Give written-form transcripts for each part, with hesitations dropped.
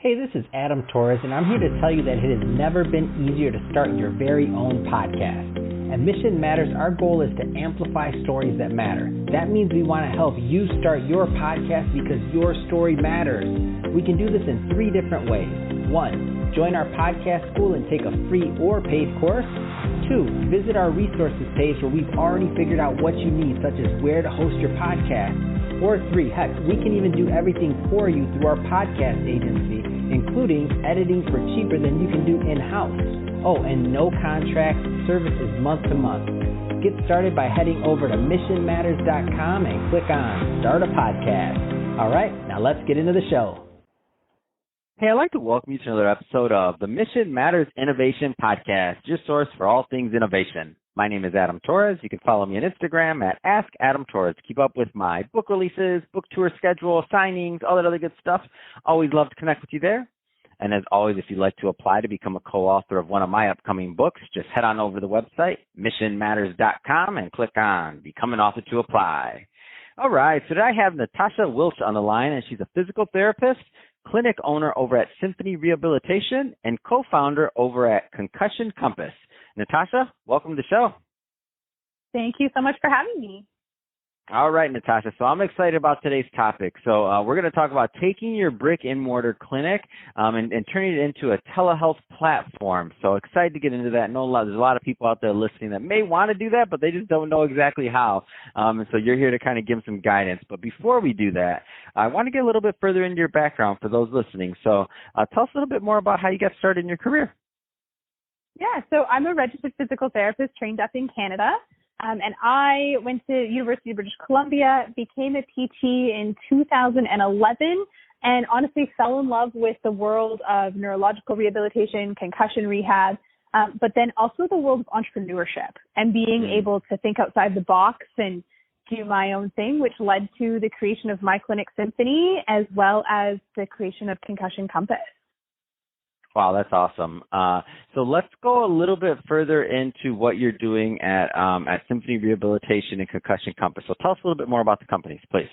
Hey, this is Adam Torres, and I'm here to tell you that it has never been easier to start your very own podcast. At Mission Matters, our goal is to amplify stories that matter. That means we want to help you start your podcast because your story matters. We can do this in 3 different ways. 1, join our podcast school and take a free or paid course. 2, visit our resources page where we've already figured out what you need, such as where to host your podcast. Or 3, heck, we can even do everything for you through our podcast agency, including editing for cheaper than you can do in-house. Oh, and no contract, services month to month. Get started by heading over to missionmatters.com and click on Start a Podcast. All right, now let's get into the show. Hey, I'd like to welcome you to another episode of the Mission Matters Innovation Podcast, your source for all things innovation. My name is Adam Torres. You can follow me on Instagram at AskAdamTorres to keep up with my book releases, book tour schedule, signings, all that other good stuff. Always love to connect with you there. And as always, if you'd like to apply to become a co-author of one of my upcoming books, just head on over to the website, missionmatters.com, and click on Become an Author to apply. All right, so today I have Natasha Wilch on the line, and she's a physical therapist, clinic owner over at Symphony Rehabilitation, and co-founder over at Concussion Compass. Natasha, welcome to the show. Thank you so much for having me. All right, Natasha. So I'm excited about today's topic. So we're going to talk about taking your brick and mortar clinic and turning it into a telehealth platform. So excited to get into that. I know there's a lot of people out there listening that may want to do that, but they just don't know exactly how. And so you're here to kind of give them some guidance. But before we do that, I want to get a little bit further into your background for those listening. So tell us a little bit more about how you got started in your career. Yeah, so I'm a registered physical therapist trained up in Canada. And I went to University of British Columbia, became a PT in 2011, and honestly fell in love with the world of neurological rehabilitation, concussion rehab, but then also the world of entrepreneurship and being able to think outside the box and do my own thing, which led to the creation of my clinic Symphony, as well as the creation of Concussion Compass. Wow, that's awesome. So let's go a little bit further into what you're doing at Symphony Rehabilitation and Concussion Compass. So tell us a little bit more about the companies, please.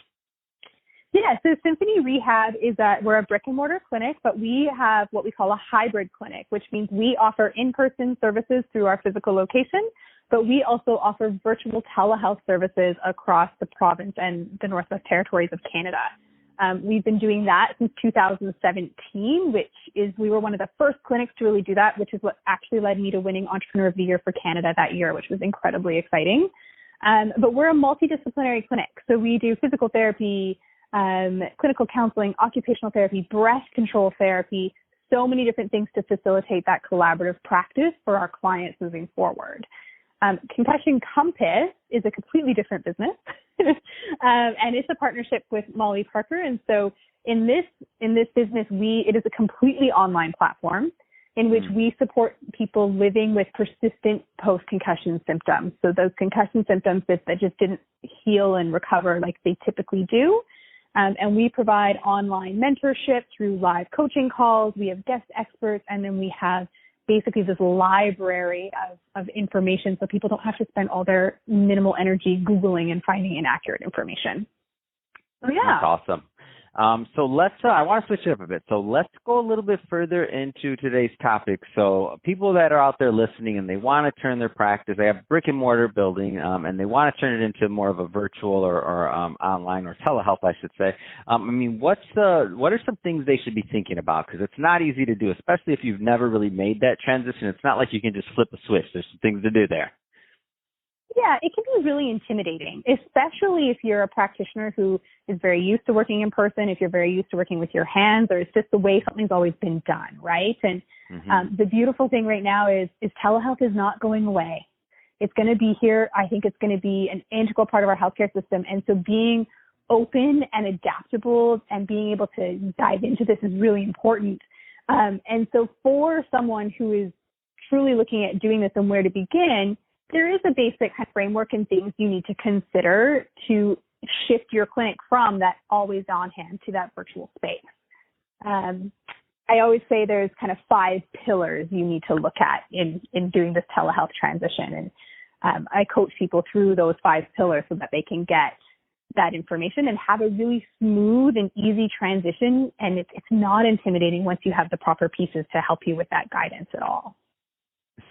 Yeah, so Symphony Rehab we're a brick and mortar clinic, but we have what we call a hybrid clinic, which means we offer in-person services through our physical location, but we also offer virtual telehealth services across the province and the Northwest Territories of Canada. We've been doing that since 2017, we were one of the first clinics to really do that, which is what actually led me to winning Entrepreneur of the Year for Canada that year, which was incredibly exciting. But we're a multidisciplinary clinic. So we do physical therapy, clinical counseling, occupational therapy, breath control therapy, so many different things to facilitate that collaborative practice for our clients moving forward. Concussion Compass is a completely different business, and it's a partnership with Molly Parker. And so in this business, it is a completely online platform in which we support people living with persistent post-concussion symptoms. So those concussion symptoms that just didn't heal and recover like they typically do. And we provide online mentorship through live coaching calls. We have guest experts, and then we have basically this library of information so people don't have to spend all their minimal energy Googling and finding inaccurate information. So, yeah. That's awesome. So I want to switch it up a bit. So let's go a little bit further into today's topic. So people that are out there listening and they want to turn their practice, they have brick and mortar building, and they want to turn it into more of a virtual or online or telehealth, I should say. What are some things they should be thinking about? Because it's not easy to do, especially if you've never really made that transition. It's not like you can just flip a switch. There's some things to do there. Yeah, it can be really intimidating, especially if you're a practitioner who is very used to working in person, if you're very used to working with your hands, or it's just the way something's always been done, right? And the beautiful thing right now is telehealth is not going away. It's going to be here. I think it's going to be an integral part of our healthcare system. And so being open and adaptable and being able to dive into this is really important. And so for someone who is truly looking at doing this and where to begin, there is a basic framework and things you need to consider to shift your clinic from that always on hand to that virtual space. I always say there's kind of 5 pillars you need to look at in doing this telehealth transition. And I coach people through those 5 pillars so that they can get that information and have a really smooth and easy transition. And it's not intimidating once you have the proper pieces to help you with that guidance at all.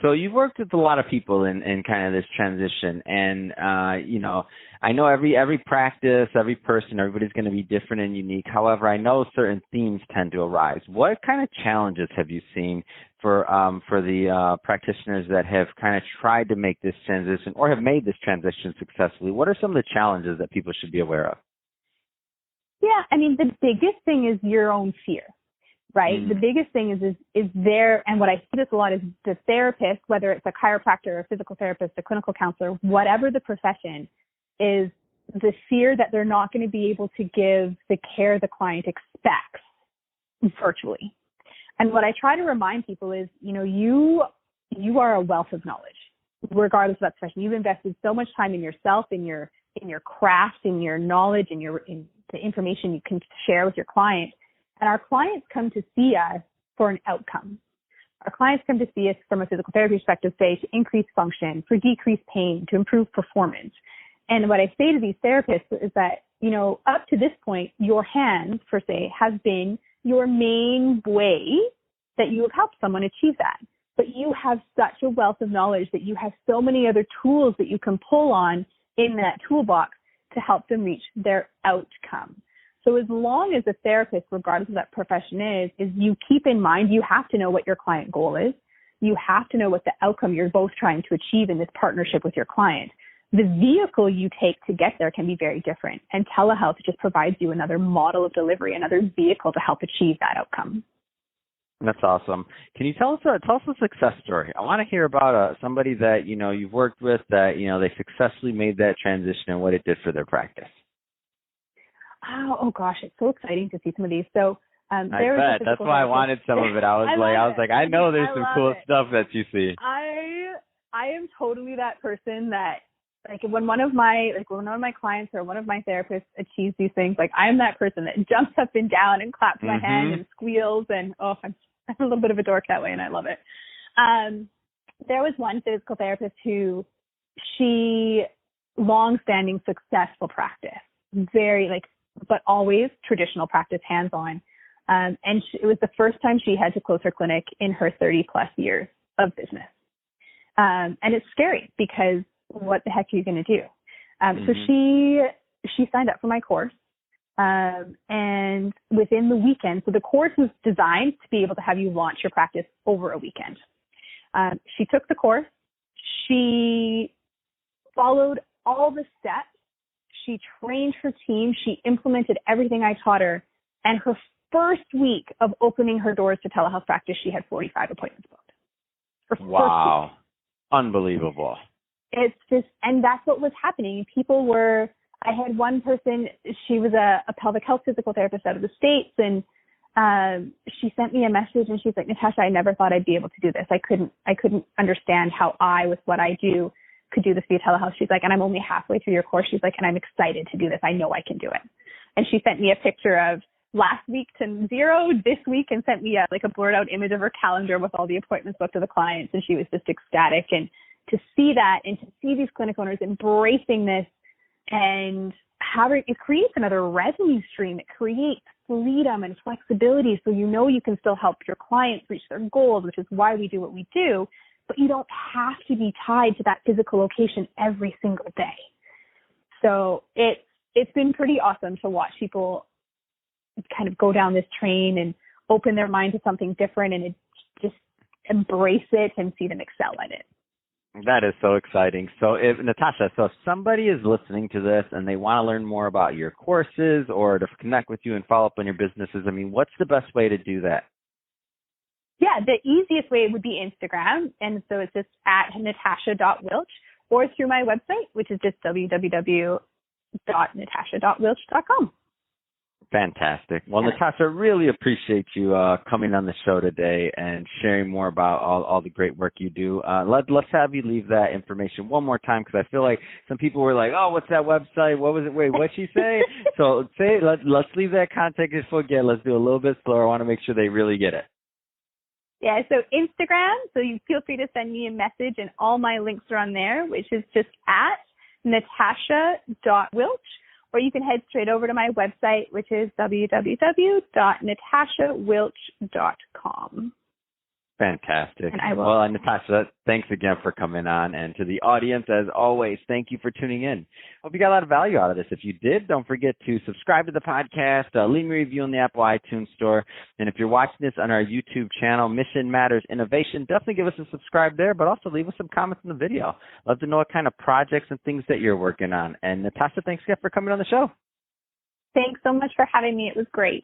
So you've worked with a lot of people in kind of this transition, and I know every practice, every person, everybody's going to be different and unique. However, I know certain themes tend to arise. What kind of challenges have you seen for the practitioners that have kind of tried to make this transition or have made this transition successfully? What are some of the challenges that people should be aware of? Yeah, I mean, the biggest thing is your own fear. Right. The biggest thing is there, and what I see this a lot is the therapist, whether it's a chiropractor, a physical therapist, a clinical counselor, whatever the profession, is the fear that they're not going to be able to give the care the client expects virtually. And what I try to remind people is, you are a wealth of knowledge, regardless of that profession. You've invested so much time in yourself, in your craft, in your knowledge, in the information you can share with your client. And our clients come to see us for an outcome. Our clients come to see us from a physical therapy perspective, say, to increase function, for decreased pain, to improve performance. And what I say to these therapists is that, up to this point, your hands, per se, has been your main way that you have helped someone achieve that. But you have such a wealth of knowledge that you have so many other tools that you can pull on in that toolbox to help them reach their outcome. So as long as a therapist, regardless of that profession is you keep in mind, you have to know what your client goal is. You have to know what the outcome you're both trying to achieve in this partnership with your client. The vehicle you take to get there can be very different. And telehealth just provides you another model of delivery, another vehicle to help achieve that outcome. That's awesome. Can you tell us a success story? I want to hear about somebody that, you've worked with that, they successfully made that transition and what it did for their practice. Oh gosh, it's so exciting to see some of these. So I bet. That's why I wanted some of it. I was like, I know there's some cool stuff that you see. I am totally that person that, like, when one of my clients or one of my therapists achieves these things, like, I'm that person that jumps up and down and claps my hand and squeals, and I'm a little bit of a dork that way, and I love it. There was one physical therapist who, she long-standing successful practice, very but always traditional practice, hands-on. And it was the first time she had to close her clinic in her 30 plus years of business. And it's scary because what the heck are you going to do? So she signed up for my course. And within the weekend, so the course was designed to be able to have you launch your practice over a weekend. She took the course. She followed all the steps. She trained her team. She implemented everything I taught her. And her first week of opening her doors to telehealth practice, she had 45 appointments booked. Wow. Unbelievable. It's just, and that's what was happening. I had one person, she was a pelvic health physical therapist out of the States, and she sent me a message and she's like, Natasha, I never thought I'd be able to do this. I couldn't understand how I, with what I do, could do this via telehealth. She's like, and I'm only halfway through your course. She's like, and I'm excited to do this. I know I can do it. And she sent me a picture of last week to 0 this week, and sent me a blurred out image of her calendar with all the appointments booked to the clients. And she was just ecstatic. And to see that, and to see these clinic owners embracing this, and it creates another revenue stream. It creates freedom and flexibility, so you can still help your clients reach their goals, which is why we do what we do. But you don't have to be tied to that physical location every single day. So it's been pretty awesome to watch people kind of go down this train and open their mind to something different, and just embrace it and see them excel at it. That is so exciting. So Natasha, if somebody is listening to this and they want to learn more about your courses or to connect with you and follow up on your businesses, what's the best way to do that? Yeah, the easiest way would be Instagram. And so it's just at natasha.wilch, or through my website, which is just www.natasha.wilch.com. Fantastic. Well, Natasha, really appreciate you coming on the show today and sharing more about all the great work you do. Let's have you leave that information one more time, because I feel like some people were like, oh, what's that website? What was it? Wait, what'd she say? So let's leave that contact info again. Let's do a little bit slower. I want to make sure they really get it. Yeah, so Instagram, so you feel free to send me a message, and all my links are on there, which is just at natasha.wilch. or you can head straight over to my website, which is www.natashawilch.com. Fantastic. And I will. Well, Natasha, thanks again for coming on. And to the audience, as always, thank you for tuning in. Hope you got a lot of value out of this. If you did, don't forget to subscribe to the podcast, leave me a review on the Apple iTunes Store. And if you're watching this on our YouTube channel, Mission Matters Innovation, definitely give us a subscribe there, but also leave us some comments in the video. Love to know what kind of projects and things that you're working on. And Natasha, thanks again for coming on the show. Thanks so much for having me. It was great.